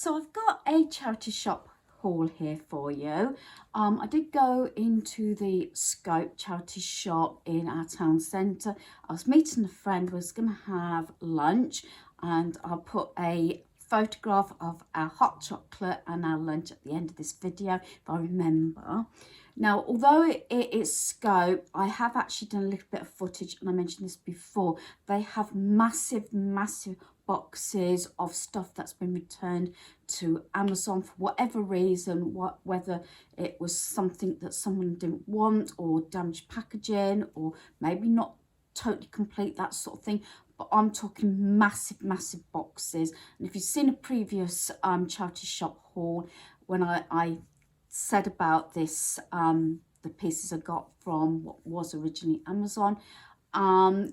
So I've got a charity shop haul here for you. I did go into the Scope charity shop in our town centre. I was meeting a friend, was going to have lunch, and I'll put a photograph of our hot chocolate and our lunch at the end of this video if I remember. Now, although it is Scope, I have actually done a little bit of footage, and I mentioned this before. They have massive boxes of stuff that's been returned to Amazon for whatever reason, whether it was something that someone didn't want, or damaged packaging, or maybe not totally complete, that sort of thing. But I'm talking massive boxes. And if you've seen a previous charity shop haul, when I said about this, the pieces I got from what was originally Amazon,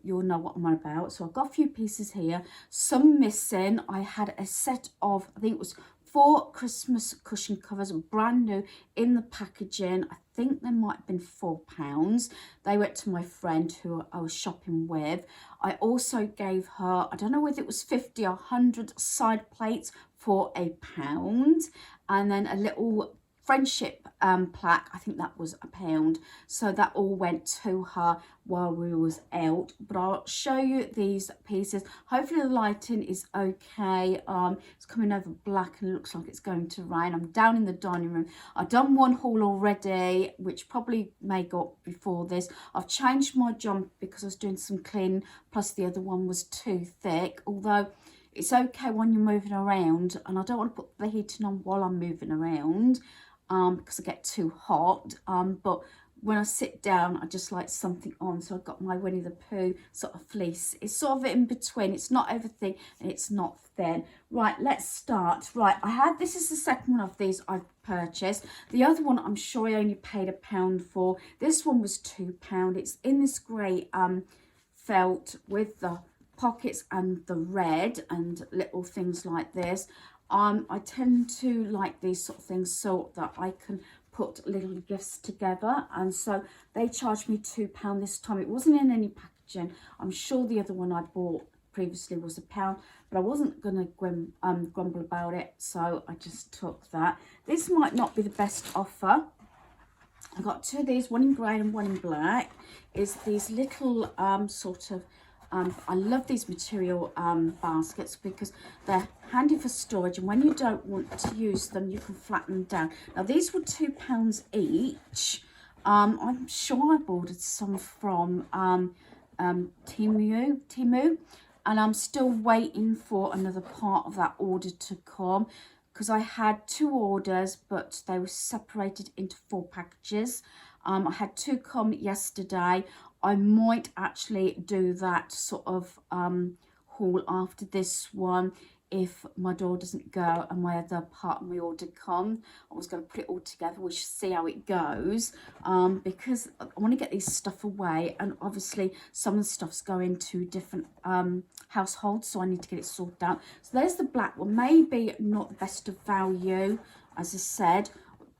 you'll know what I'm on about. So I've got a few pieces here, some missing. I had a set of, I think it was 4 Christmas cushion covers, brand new in the packaging. I think they might have been £4. They went to my friend who I was shopping with. I also gave her, I don't know whether it was 50 or 100 side plates for £1, and then a little friendship plaque, I think that was £1. So that all went to her while we was out. But I'll show you these pieces. Hopefully the lighting is okay. It's coming over black and it looks like it's going to rain. I'm down in the dining room. I've done one haul already, which probably may go up before this. I've changed my jump because I was doing some cleaning, plus the other one was too thick, although it's okay when you're moving around, and I don't want to put the heating on while I'm moving around, because I get too hot, but when I sit down I just like something on. So I've got my Winnie the Pooh sort of fleece. It's sort of in between, it's not over thick and it's not thin. Right, let's start. Right, this is the second one of these I've purchased. The other one I'm sure I only paid £1 for. This one was £2. It's in this grey felt with the pockets and the red and little things like this. I tend to like these sort of things so that I can put little gifts together, and so they charged me £2 this time. It wasn't in any packaging. I'm sure the other one I bought previously was £1, but I wasn't going to grumble about it, so I just took that. This might not be the best offer. I got 2 of these, one in grey and one in black. Is these little sort of I love these material baskets because they're handy for storage, and when you don't want to use them you can flatten them down. Now these were £2 each. I'm sure I've ordered some from Temu, and I'm still waiting for another part of that order to come, because I had 2 orders but they were separated into 4 packages. I had 2 come yesterday. I might actually do that sort of haul after this one if my door doesn't go and my other part of my order come. I was going to put it all together. We should see how it goes, because I want to get this stuff away, and obviously some of the stuff's going to different households, so I need to get it sorted out. So there's the black one. Maybe not the best of value, as I said,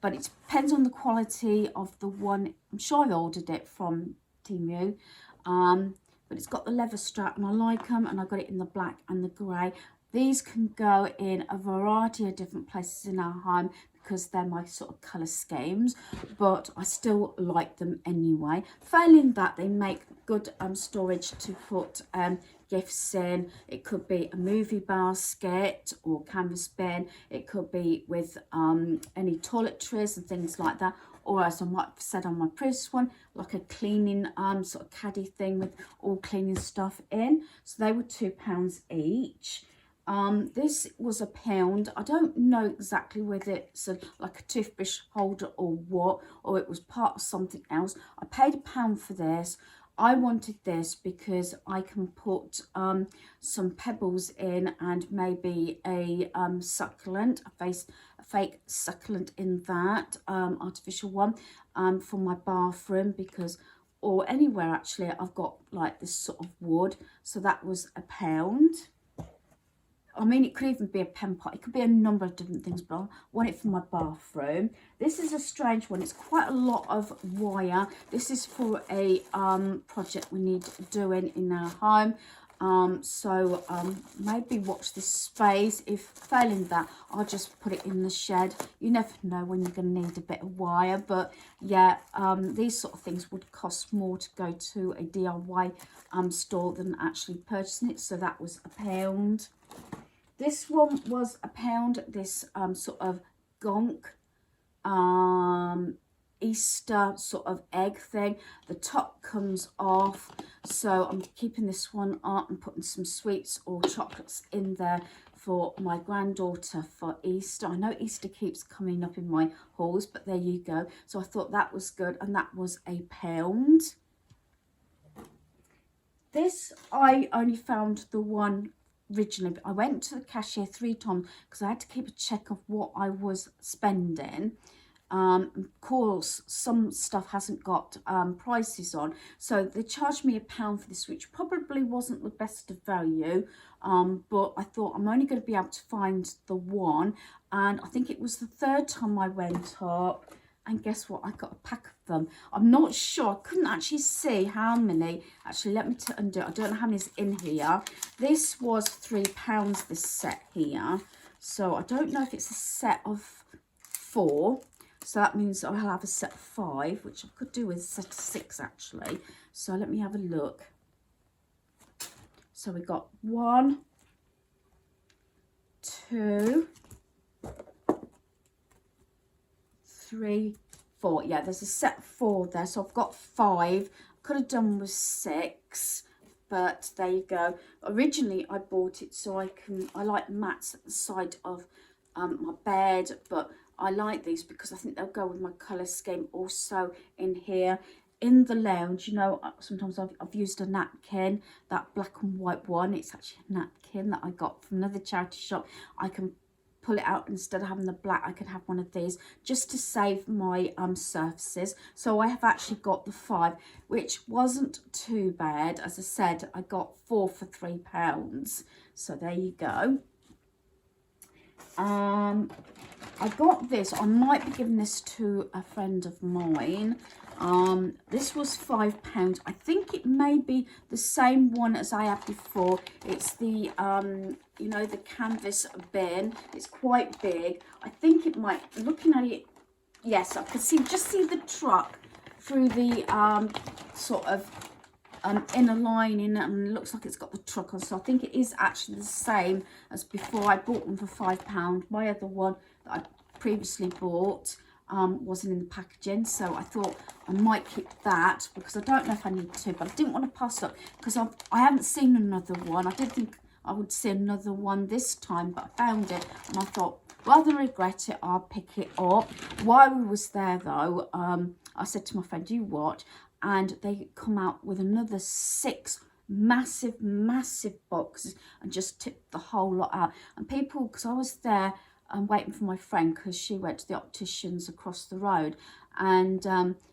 but it depends on the quality of the one. I'm sure I ordered it from Temu, but it's got the leather strap and I like them, and I got it in the black and the grey. These can go in a variety of different places in our home because they're my sort of colour schemes, but I still like them anyway. Failing that, they make good storage to put gifts in. It could be a movie basket or canvas bin. It could be with any toiletries and things like that, or as I might have said on my previous one, like a cleaning sort of caddy thing with all cleaning stuff in. So they were £2 each. This was £1. I don't know exactly whether it's like a toothbrush holder or what, or it was part of something else. I paid £1 for this. I wanted this because I can put some pebbles in and maybe a succulent, a fake succulent in that, artificial one, for my bathroom, because, or anywhere actually, I've got like this sort of wood. So that was £1. I mean, it could even be a pen pot. It could be a number of different things, but I want it for my bathroom. This is a strange one. It's quite a lot of wire. This is for a project we need doing in our home. So maybe watch this space. If failing that, I'll just put it in the shed. You never know when you're going to need a bit of wire. But yeah, these sort of things would cost more to go to a DIY store than actually purchasing it. So that was £1. This one was £1. This sort of gonk Easter sort of egg thing. The top comes off, so I'm keeping this one up and putting some sweets or chocolates in there for my granddaughter for Easter. I know Easter keeps coming up in my hauls, but there you go. So I thought that was good, and that was £1. This, I only found the one originally. I went to the cashier 3 times because I had to keep a check of what I was spending. Of course, some stuff hasn't got prices on, so they charged me £1 for this, which probably wasn't the best of value, but I thought I'm only going to be able to find the one, and I think it was the 3rd time I went up, and guess what, I got a pack of them. I'm not sure, I couldn't actually see how many. Actually, let me undo it. I don't know how many's in here. This was £3, this set here, so I don't know if it's a set of 4. So that means I'll have a set of 5, which I could do with a set of 6 actually. So let me have a look. So we got 1, 2, 3, 4. Yeah, there's a set of 4 there. So I've got 5. Could have done with 6, but there you go. Originally I bought it so I like mats at the side of my bed, but I like these because I think they'll go with my colour scheme. Also in here, in the lounge, you know, sometimes I've used a napkin, that black and white one. It's actually a napkin that I got from another charity shop. I can pull it out, instead of having the black, I can have one of these just to save my surfaces. So I have actually got the 5, which wasn't too bad. As I said, I got 4 for £3. So there you go. I got this. I might be giving this to a friend of mine. This was £5. I think it may be the same one as I had before. It's the you know, the canvas bin. It's quite big. I think it might, looking at it, yes, I can see, just see the truck through the sort of inner lining, and it looks like it's got the truck on. So I think it is actually the same as before. I bought them for £5. My other one that I previously bought wasn't in the packaging, so I thought I might keep that because I don't know if I need to, but I didn't want to pass up because I haven't seen another one. I did think I would see another one this time, but I found it and I thought, rather than regret it, I'll pick it up. While we was there though, I said to my friend, you watch, and they come out with another 6 massive boxes and just tipped the whole lot out. And people, because I was there waiting for my friend because she went to the opticians across the road, and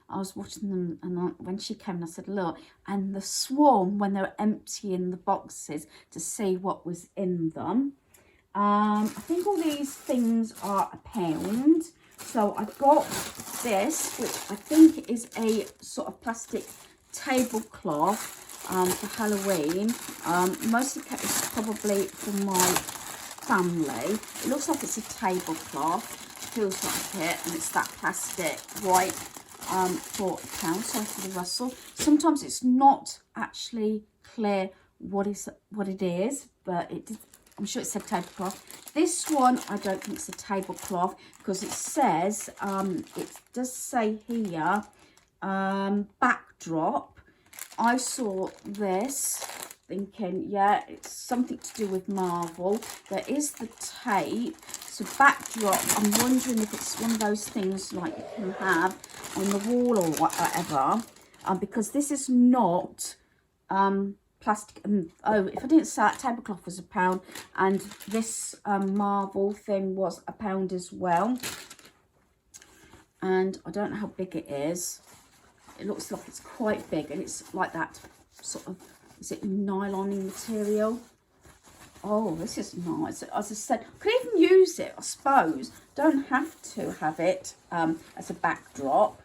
I was watching them, and when she came, I said, look, and the swarm when they were emptying the boxes to see what was in them. I think all these things are £1. So I got this, which I think is a sort of plastic tablecloth for Halloween. Mostly kept this probably for my family. It looks like it's a tablecloth, feels like it, and it's that plastic white for £1. Sorry for the rustle. Sometimes it's not actually clear what it is, but I'm sure it said tablecloth. This one I don't think it's a tablecloth because it says it does say here backdrop. I saw this thinking, yeah, it's something to do with Marvel. There is the tape. So backdrop, I'm wondering if it's one of those things like you can have on the wall or whatever, because this is not plastic. Oh, if I didn't say that, tablecloth was £1, and this Marvel thing was £1 as well. And I don't know how big it is. It looks like it's quite big, and it's like that sort of, is it nylon material? Oh, this is nice. As I said, I could even use it, I suppose. Don't have to have it as a backdrop.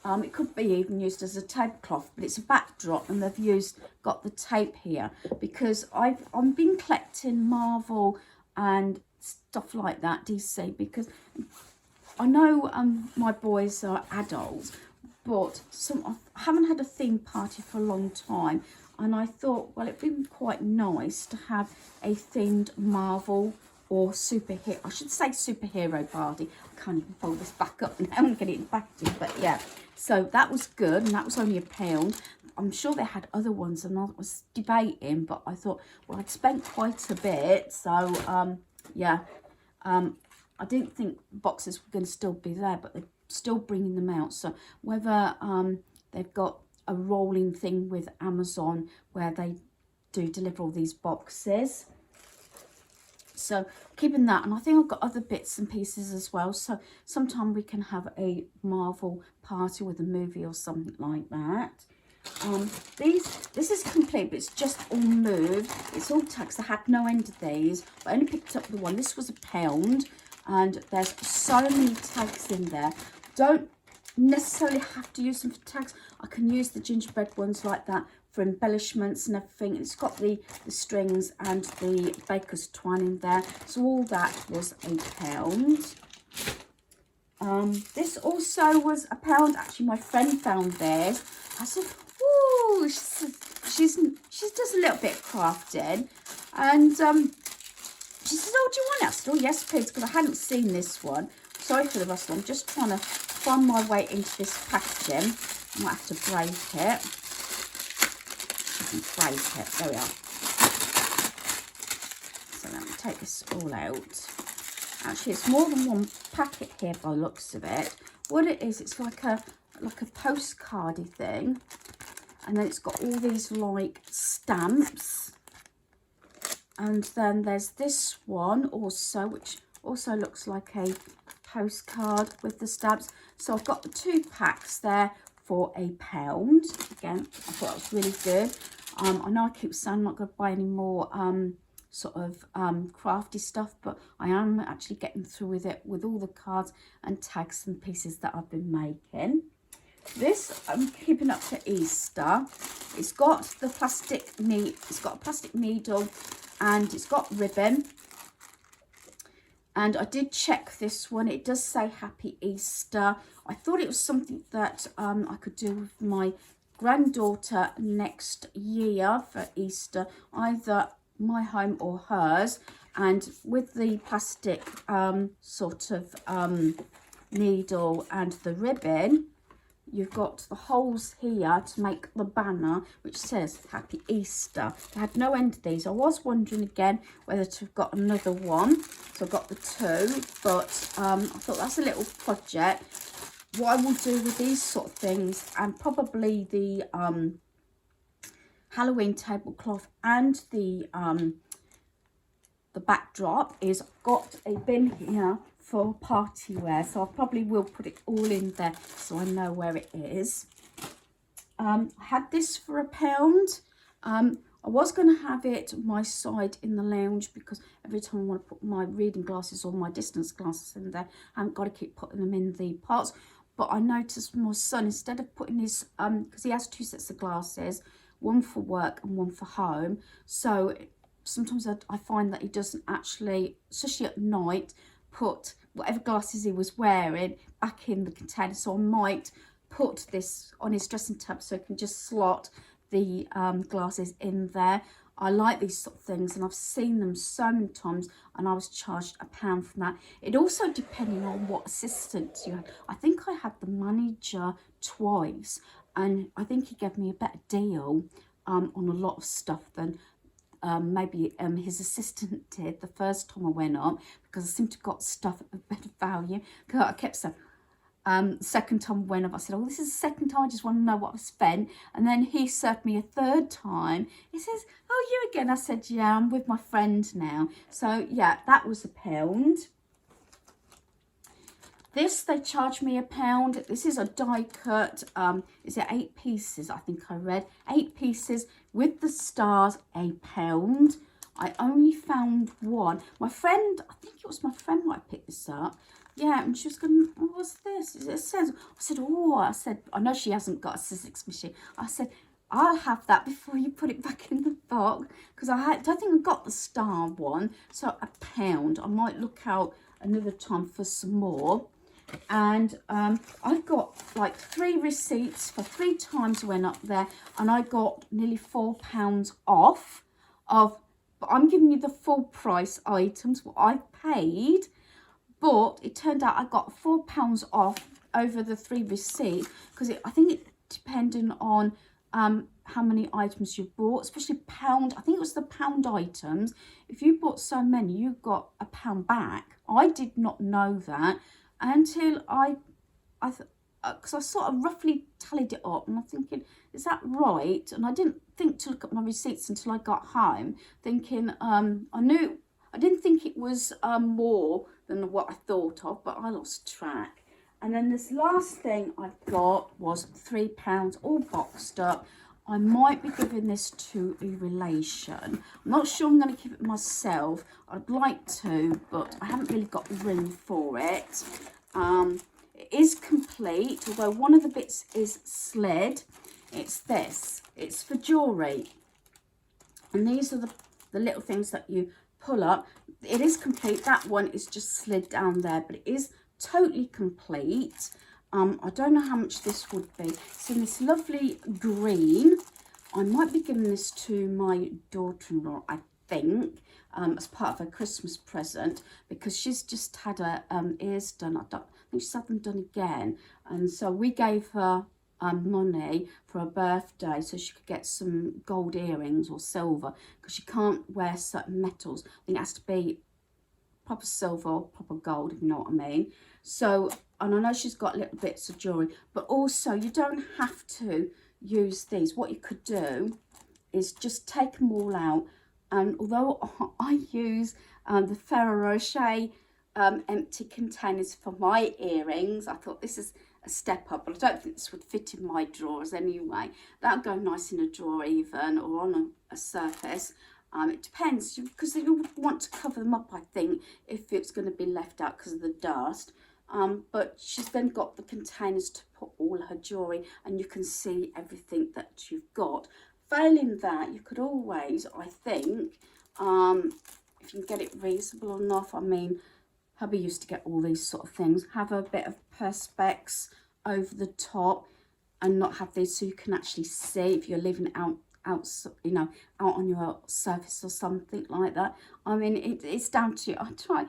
It could be even used as a tablecloth, but it's a backdrop, and they've got the tape here because I've been collecting Marvel and stuff like that, DC, because I know my boys are adults, but I haven't had a theme party for a long time, and I thought, well, it'd be quite nice to have a themed Marvel or superhero, I should say superhero party. I can't even fold this back up now and get it back in, but yeah. So that was good, and that was only £1. I'm sure they had other ones, and I was debating, but I thought, well, I'd spent quite a bit, so yeah. I didn't think boxes were going to still be there, but they're still bringing them out. So whether they've got a rolling thing with Amazon where they do deliver all these boxes. So keeping that, and I think I've got other bits and pieces as well. So sometime we can have a Marvel party with a movie or something like that. This is complete, but it's just all moved. It's all tags. I had no end of these. I only picked up the one. This was £1, and there's so many tags in there. Don't necessarily have to use them for tags. I can use the gingerbread ones like that for embellishments and everything. It's got the strings and the baker's twine in there, so all that was £1. This also was £1. Actually, my friend found theirs. I said, "Ooh, she does a little bit of crafting," and she says, "Oh, do you want it?" I said, "Oh, yes, please," because I hadn't seen this one. Sorry for the rustle. I'm just trying to find my way into this packaging. I might have to break it. Break it. There we are. So let me take this all out. Actually, it's more than one packet here by the looks of it. What it is, it's like a postcardy thing, and then it's got all these like stamps, and then there's this one also, which also looks like a postcard with the stamps. So I've got the 2 packs there for £1. Again, I thought that was really good. I know I keep saying I'm not going to buy any more sort of crafty stuff, but I am actually getting through with it with all the cards and tags and pieces that I've been making. This I'm keeping up to Easter. It's got the plastic it's got a plastic needle, and it's got ribbon. And I did check this one. It does say Happy Easter. I thought it was something that I could do with my granddaughter next year for Easter, either my home or hers. And with the plastic sort of needle and the ribbon, you've got the holes here to make the banner, which says Happy Easter. I had no end of these. I was wondering again whether to have got another one. So I got the 2, but I thought that's a little project. What I will do with these sort of things, and probably the Halloween tablecloth and the backdrop, is I've got a bin here for party wear, so I probably will put it all in there so I know where it is. I had this for £1. I was going to have it my side in the lounge, because every time I want to put my reading glasses or my distance glasses in there, I haven't got to keep putting them in the pots. But I noticed my son, instead of putting his because he has 2 sets of glasses, one for work and one for home, so sometimes I find that he doesn't actually, especially at night, put whatever glasses he was wearing back in the container. So I might put this on his dressing table so I can just slot the glasses in there. I like these sort of things, and I've seen them so many times, and I was charged £1 for that. It also depending on what assistant you had. I think I had the manager twice, and I think he gave me a better deal on a lot of stuff than maybe his assistant did the first time I went up, because I seemed to have got stuff at a better value. Because I kept saying, second time I went up, I said, "Oh, this is the second time, I just want to know what I've spent." And then he served me a 3rd time. He says, "Oh, you again?" I said, "Yeah, I'm with my friend now." So yeah, that was £1. This, they charged me £1. This is a die cut. Is it 8 pieces? I think I read 8 pieces with the stars, £1. I only found one. My friend, I think it was my friend might pick this up. yeah, and she was going, oh, what's this? It says, I said, I know she hasn't got a Sizzix machine. I said, I'll have that before you put it back in the box, because I don't think I got the star one. So £1. I might look out another time for some more. And I got like 3 receipts for 3 times I went up there, and I got nearly £4 off of, but I'm giving you the full price items, what I paid. But it turned out I got £4 off over the 3 receipts, because I think it depended on how many items you bought, especially pound. I think it was the pound items. If you bought so many, you got £1 back. I did not know that until because I sort of roughly tallied it up, and I'm thinking, is that right? And I didn't think to look at my receipts until I got home, thinking I didn't think it was more than what I thought of, but I lost track. And then this last thing I got was £3, all boxed up. I might be giving this to a relation. I'm not sure I'm going to keep it myself. I'd like to, but I haven't really got the room for it. It is complete, although one of the bits is slid. It's this. It's for jewellery. And these are the little things that you pull up. It is complete. That one is just slid down there, but it is totally complete. I don't know how much this would be. It's in this lovely green. I might be giving this to my daughter-in-law, I think, as part of her Christmas present, because she's just had her ears done. I think she's had them done again, and so we gave her money for her birthday so she could get some gold earrings or silver, because she can't wear certain metals. I think it has to be proper silver or proper gold, if you know what I mean. So, and I know she's got little bits of jewellery, but also you don't have to use these. What you could do is just take them all out, and although I use the Ferrero Rocher empty containers for my earrings, I thought this is a step up, but I don't think this would fit in my drawers anyway. That'll go nice in a drawer even, or on a surface. It depends, because you would want to cover them up, I think, if it's going to be left out because of the dust. But she's then got the containers to put all her jewellery, and you can see everything that you've got. Failing that, you could always, I think, if you can get it reasonable enough, I mean, hubby used to get all these sort of things, have a bit of perspex over the top and not have these, so you can actually see if you're living out on your surface or something like that. I mean, it's down to you. I try,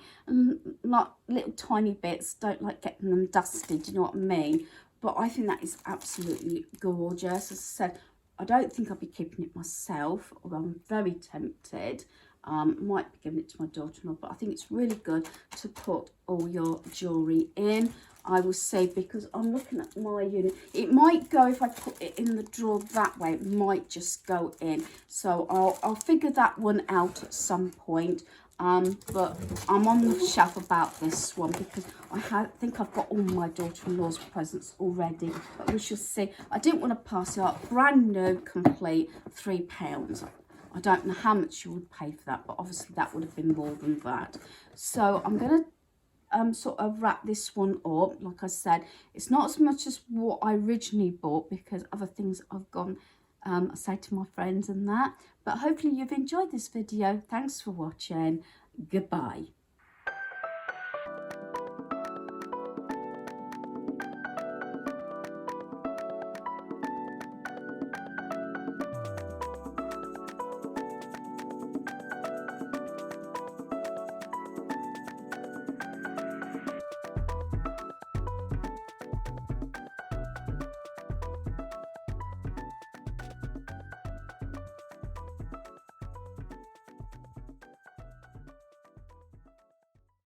not little tiny bits, don't like getting them dusty, do you know what I mean? But I think that is absolutely gorgeous. As I said, I don't think I'll be keeping it myself, although I'm very tempted. Might be giving it to my daughter-in-law, but I think it's really good to put all your jewellery in, I will say, because I'm looking at my unit. It might go, if I put it in the drawer that way, it might just go in. So I'll figure that one out at some point. But I'm on the shelf about this one because I think I've got all my daughter-in-law's presents already. But we shall see. I didn't want to pass it up. Brand new, complete, £3. I don't know how much you would pay for that, but obviously that would have been more than that. So I'm going to sort of wrap this one up. Like I said, it's not as much as what I originally bought because other things I've gone, I say to my friends and that. But hopefully you've enjoyed this video. Thanks for watching. Goodbye.